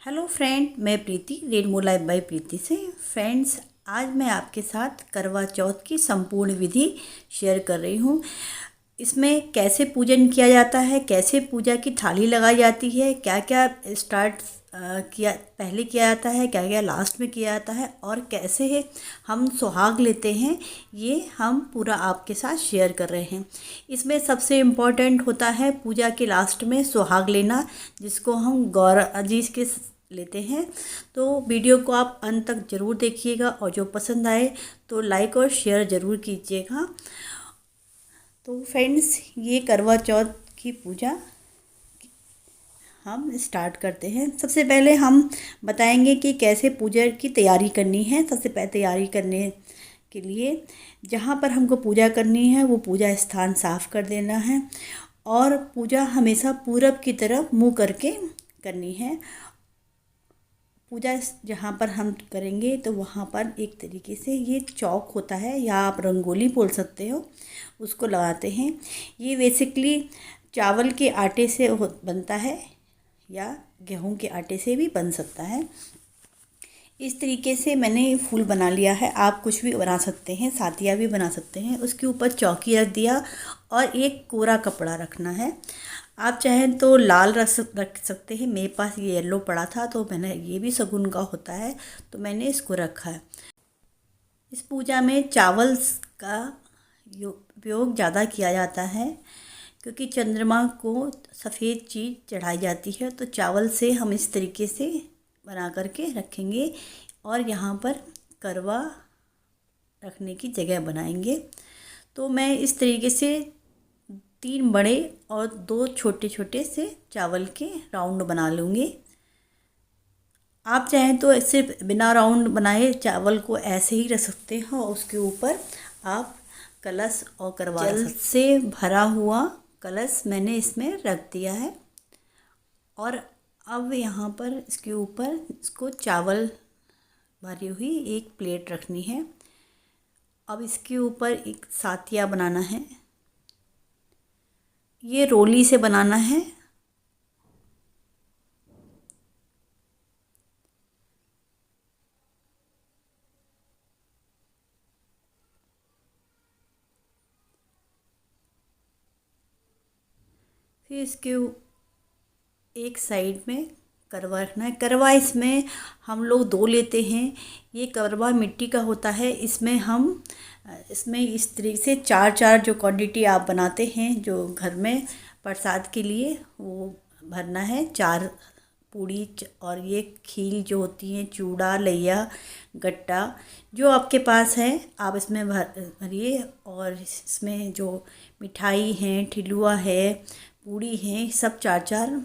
Hello friend, मैं प्रीति रेडमो life by प्रीति से। Friends, आज मैं आपके साथ करवा चौथ की संपूर्ण विधि शेयर कर रही हूँ। इसमें कैसे पूजन किया जाता है, कैसे पूजा की थाली लगाई जाती है, क्या क्या स्टार्ट किया पहले किया जाता है, क्या क्या लास्ट में किया जाता है और कैसे है हम सुहाग लेते हैं, ये हम पूरा आपके साथ शेयर कर रहे हैं। इसमें सबसे इम्पोर्टेंट होता है पूजा के लास्ट में सुहाग लेना, जिसको हम गौर अजीज के लेते हैं। तो वीडियो को आप अंत तक ज़रूर देखिएगा और जो पसंद आए तो लाइक और शेयर ज़रूर कीजिएगा। तो फ्रेंड्स, ये करवा चौथ की पूजा हम स्टार्ट करते हैं। सबसे पहले हम बताएंगे कि कैसे पूजा की तैयारी करनी है। सबसे पहले तैयारी करने के लिए जहाँ पर हमको पूजा करनी है वो पूजा स्थान साफ़ कर देना है और पूजा हमेशा पूरब की तरफ मुँह करके करनी है। पूजा जहाँ पर हम करेंगे तो वहाँ पर एक तरीके से ये चौक होता है या आप रंगोली बोल सकते हो, उसको लगाते हैं। ये बेसिकली चावल के आटे से बनता है या गेहूं के आटे से भी बन सकता है। इस तरीके से मैंने फूल बना लिया है। आप कुछ भी बना सकते हैं, सातिया भी बना सकते हैं। उसके ऊपर चौकी रख दिया और एक कोरा कपड़ा रखना है। आप चाहें तो लाल रख सकते हैं। मेरे पास ये येलो पड़ा था तो मैंने, ये भी शगुन का होता है तो मैंने इसको रखा है। इस पूजा में चावल का उपयोग ज़्यादा किया जाता है क्योंकि चंद्रमा को सफ़ेद चीज़ चढ़ाई जाती है। तो चावल से हम इस तरीके से बना करके रखेंगे और यहाँ पर करवा रखने की जगह बनाएंगे। तो मैं इस तरीके से 3 बड़े और 2 छोटे छोटे से चावल के राउंड बना लूँगी। आप चाहें तो सिर्फ बिना राउंड बनाए चावल को ऐसे ही रख सकते हो। उसके ऊपर आप कलश और करवा जल से भरा हुआ कलश मैंने इसमें रख दिया है और अब यहाँ पर इसके ऊपर इसको चावल भरी हुई एक प्लेट रखनी है। अब इसके ऊपर एक सातिया बनाना है। ये रोली से बनाना है। फिर इसके एक साइड में करवा रखना है। करवा इसमें हम लोग 2 लेते हैं। ये करवा मिट्टी का होता है। इसमें इस तरीके से 4 जो क्वांटिटी आप बनाते हैं जो घर में प्रसाद के लिए, वो भरना है। 4 पूड़ी और ये खील जो होती हैं, चूड़ा, लैया, गट्टा, जो आपके पास है आप इसमें भरिए। और इसमें जो मिठाई है, ठिलुआ है, पूड़ी है, सब 4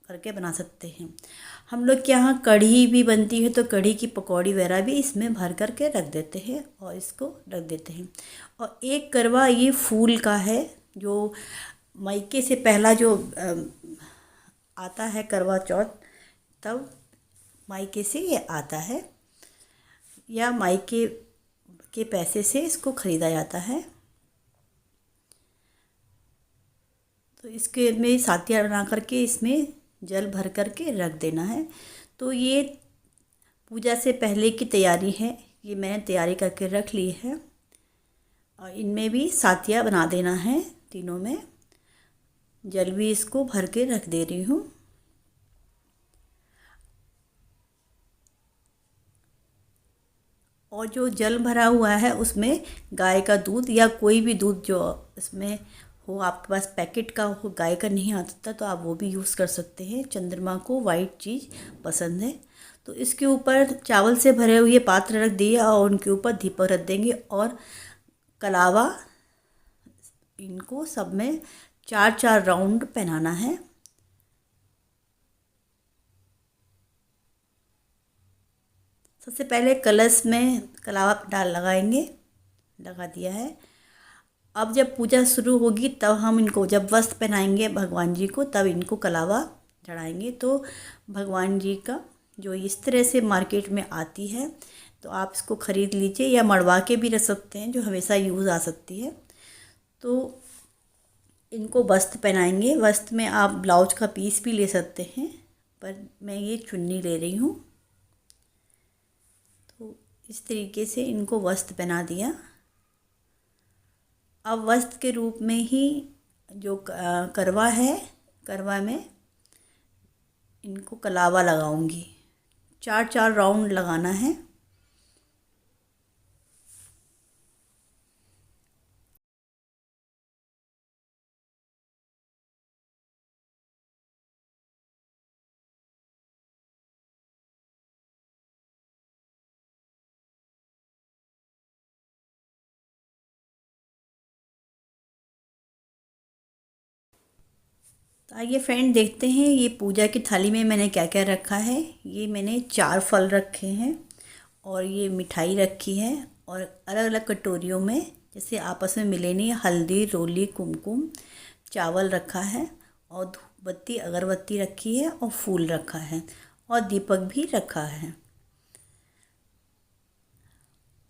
करके बना सकते हैं। हम लोग के यहाँ कढ़ी भी बनती है तो कढ़ी की पकौड़ी वगैरह भी इसमें भर करके रख देते हैं और इसको रख देते हैं। और एक करवा ये फूल का है जो मायके से पहला जो आता है करवा चौथ, तब मायके से ये आता है या मायके के पैसे से इसको ख़रीदा जाता है। तो इसके में सातिया बना करके इसमें जल भर करके रख देना है। तो ये पूजा से पहले की तैयारी है, ये मैंने तैयारी करके रख ली है। और इनमें भी सातिया बना देना है। तीनों में जल भी इसको भर के रख दे रही हूँ। और जो जल भरा हुआ है उसमें गाय का दूध या कोई भी दूध जो इसमें हो, आपके पास पैकेट का हो, गाय का नहीं आता तो आप वो भी यूज़ कर सकते हैं। चंद्रमा को वाइट चीज़ पसंद है। तो इसके ऊपर चावल से भरे हुए पात्र रख दिए और उनके ऊपर दीपक रख देंगे और कलावा, इनको सब में 4 राउंड पहनाना है। सबसे पहले कलश में कलावा लगाएंगे, लगा दिया है। अब जब पूजा शुरू होगी तब हम इनको, जब वस्त्र पहनाएंगे भगवान जी को, तब इनको कलावा चढ़ाएंगे। तो भगवान जी का जो इस तरह से मार्केट में आती है तो आप इसको ख़रीद लीजिए या मड़वा के भी रख सकते हैं, जो हमेशा यूज़ आ सकती है। तो इनको वस्त्र पहनाएंगे। वस्त्र में आप ब्लाउज का पीस भी ले सकते हैं पर मैं ये चुन्नी ले रही हूँ। तो इस तरीके से इनको वस्त्र बना दिया। अब वस्त्र के रूप में ही जो करवा है, करवा में इनको कलावा लगाऊंगी। 4 राउंड लगाना है। तो आइए फ्रेंड, देखते हैं ये पूजा की थाली में मैंने क्या क्या रखा है। ये मैंने 4 फल रखे हैं और ये मिठाई रखी है और अलग अलग कटोरियों में जैसे आपस में मिले नहीं, हल्दी, रोली, कुमकुम, चावल रखा है और धूपबत्ती, अगरबत्ती रखी है और फूल रखा है और दीपक भी रखा है।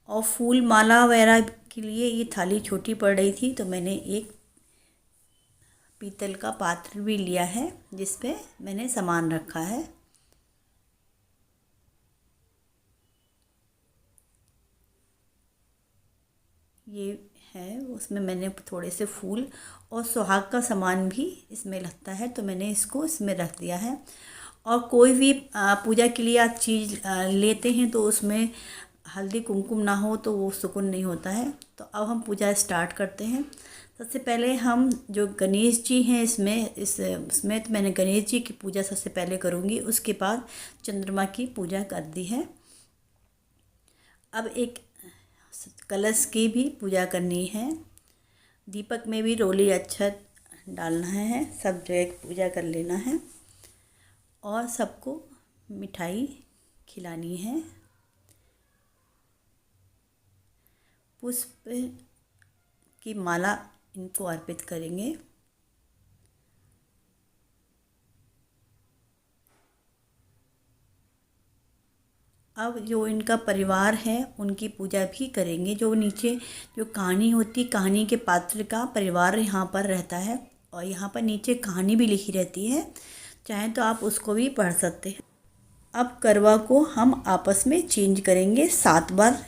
और फूल माला वगैरह के लिए ये थाली छोटी पड़ रही थी तो मैंने एक पीतल का पात्र भी लिया है जिस पे मैंने सामान रखा है। ये है, उसमें मैंने थोड़े से फूल और सुहाग का सामान भी इसमें लगता है तो मैंने इसको इसमें रख दिया है। और कोई भी पूजा के लिए आप चीज़ लेते हैं तो उसमें हल्दी कुमकुम ना हो तो वो सुकून नहीं होता है। तो अब हम पूजा स्टार्ट करते हैं। सबसे पहले हम जो गणेश जी हैं इसमें तो मैंने गणेश जी की पूजा सबसे पहले करूँगी, उसके बाद चंद्रमा की पूजा कर दी है। अब एक कलश की भी पूजा करनी है। दीपक में भी रोली अक्षत डालना है, सब जगह पूजा कर लेना है और सबको मिठाई खिलानी है। पुष्प की माला इनको अर्पित करेंगे। अब जो इनका परिवार है उनकी पूजा भी करेंगे। जो नीचे जो कहानी होती, कहानी के पात्र का परिवार यहाँ पर रहता है और यहाँ पर नीचे कहानी भी लिखी रहती है, चाहे तो आप उसको भी पढ़ सकते हैं। अब करवा को हम आपस में चेंज करेंगे 7 बार।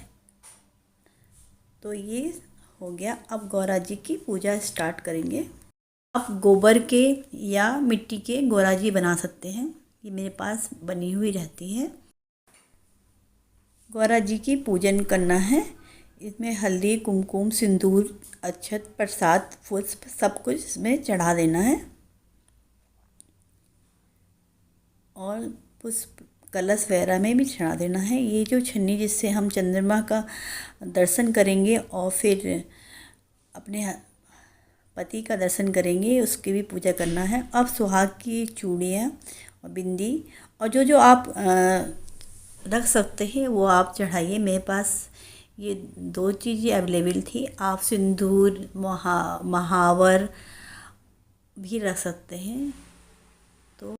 तो ये हो गया। अब गौरा जी की पूजा स्टार्ट करेंगे। आप गोबर के या मिट्टी के गौरा जी बना सकते हैं, ये मेरे पास बनी हुई रहती है। गौरा जी की पूजन करना है। इसमें हल्दी, कुमकुम, सिंदूर, अक्षत, प्रसाद, पुष्प सब कुछ इसमें चढ़ा देना है और पुष्प कलश वगैरह में भी चढ़ा देना है। ये जो छन्नी जिससे हम चंद्रमा का दर्शन करेंगे और फिर अपने पति का दर्शन करेंगे, उसकी भी पूजा करना है। अब सुहाग की चूड़ियाँ और बिंदी और जो जो आप रख सकते हैं वो आप चढ़ाइए। मेरे पास ये 2 चीज़ें अवेलेबल थी। आप सिंदूर, महावर भी रख सकते हैं। तो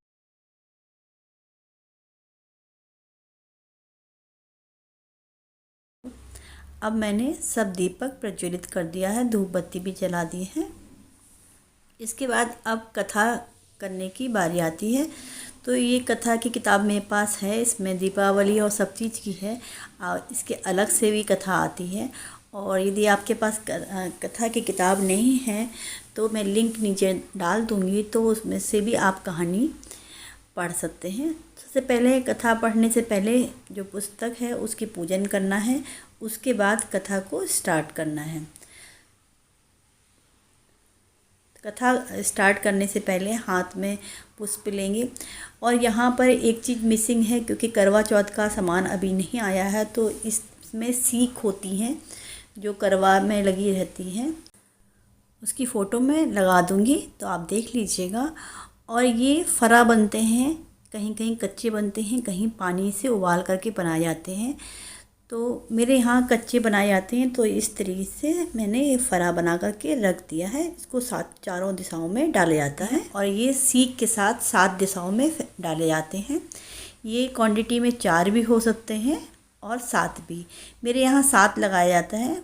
अब मैंने सब दीपक प्रज्वलित कर दिया है, धूप बत्ती भी जला दी है। इसके बाद अब कथा करने की बारी आती है। तो ये कथा की किताब मेरे पास है, इसमें दीपावली और सब चीज़ की है। इसके अलग से भी कथा आती है। और यदि आपके पास कथा की किताब नहीं है तो मैं लिंक नीचे डाल दूँगी, तो उसमें से भी आप कहानी पढ़ सकते हैं। सबसे पहले कथा पढ़ने से पहले जो पुस्तक है उसकी पूजन करना है, उसके बाद कथा को स्टार्ट करना है। कथा स्टार्ट करने से पहले हाथ में पुष्प लेंगे। और यहाँ पर एक चीज़ मिसिंग है, क्योंकि करवा चौथ का सामान अभी नहीं आया है, तो इसमें सीख होती हैं जो करवा में लगी रहती हैं, उसकी फ़ोटो मैं लगा दूँगी तो आप देख लीजिएगा। और ये फरा बनते हैं, कहीं कहीं कच्चे बनते हैं, कहीं पानी से उबाल करके बनाए जाते हैं। तो मेरे यहाँ कच्चे बनाए जाते हैं, तो इस तरीके से मैंने ये फरा बना करके रख दिया है। इसको 4 दिशाओं में डाला जाता है और ये सीख के साथ 7 दिशाओं में डाले जाते हैं। ये क्वांटिटी में 4 भी हो सकते हैं और 7 भी। मेरे यहाँ 7 लगाया जाता है।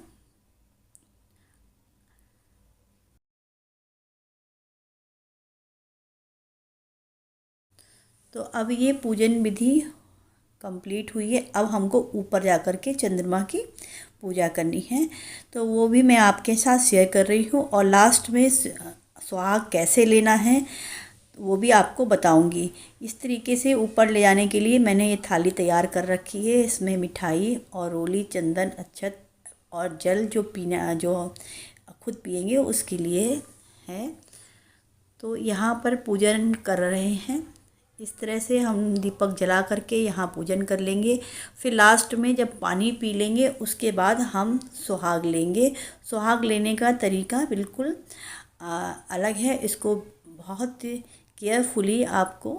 तो अब ये पूजन विधि कंप्लीट हुई है। अब हमको ऊपर जा कर के चंद्रमा की पूजा करनी है, तो वो भी मैं आपके साथ शेयर कर रही हूँ। और लास्ट में सुहाग कैसे लेना है वो भी आपको बताऊंगी। इस तरीके से ऊपर ले जाने के लिए मैंने ये थाली तैयार कर रखी है। इसमें मिठाई और रोली, चंदन, अक्षत और जल जो खुद पिएंगे उसके लिए है। तो यहाँ पर पूजन कर रहे हैं। इस तरह से हम दीपक जला करके यहाँ पूजन कर लेंगे। फिर लास्ट में जब पानी पी लेंगे उसके बाद हम सुहाग लेंगे। सुहाग लेने का तरीका बिल्कुल अलग है। इसको बहुत केयरफुली आपको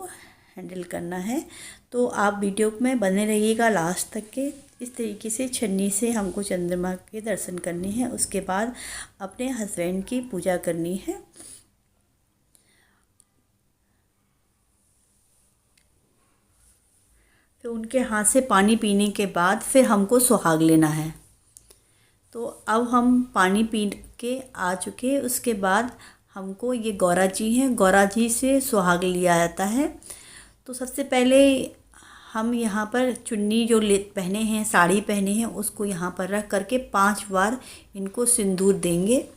हैंडल करना है। तो आप वीडियो में बने रहिएगा लास्ट तक के। इस तरीके से छन्नी से हमको चंद्रमा के दर्शन करने हैं। उसके बाद अपने हस्बैंड की पूजा करनी है। तो उनके हाथ से पानी पीने के बाद फिर हमको सुहाग लेना है। तो अब हम पानी पी के आ चुके। उसके बाद हमको ये गौरा जी हैं, गौरा जी से सुहाग लिया जाता है। तो सबसे पहले हम यहाँ पर चुन्नी जो पहने हैं, साड़ी पहने हैं, उसको यहाँ पर रख करके 5 बार इनको सिंदूर देंगे।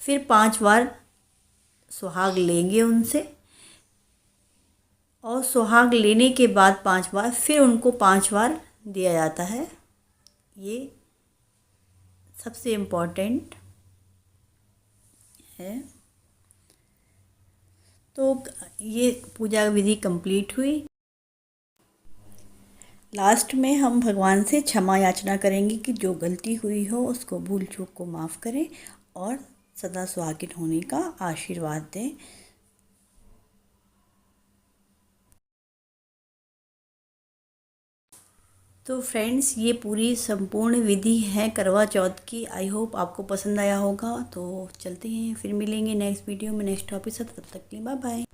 फिर 5 बार सुहाग लेंगे उनसे, और सुहाग लेने के बाद 5 बार फिर उनको 5 बार दिया जाता है। ये सबसे इम्पोर्टेंट है। तो ये पूजा विधि कंप्लीट हुई। लास्ट में हम भगवान से क्षमा याचना करेंगे कि जो गलती हुई हो उसको, भूल चूक को माफ़ करें और सदा सुहागिन होने का आशीर्वाद दें। तो फ्रेंड्स, ये पूरी संपूर्ण विधि है करवा चौथ की। आई होप आपको पसंद आया होगा। तो चलते हैं, फिर मिलेंगे नेक्स्ट वीडियो में नेक्स्ट टॉपिक से। तब तक के लिए बाय बाय।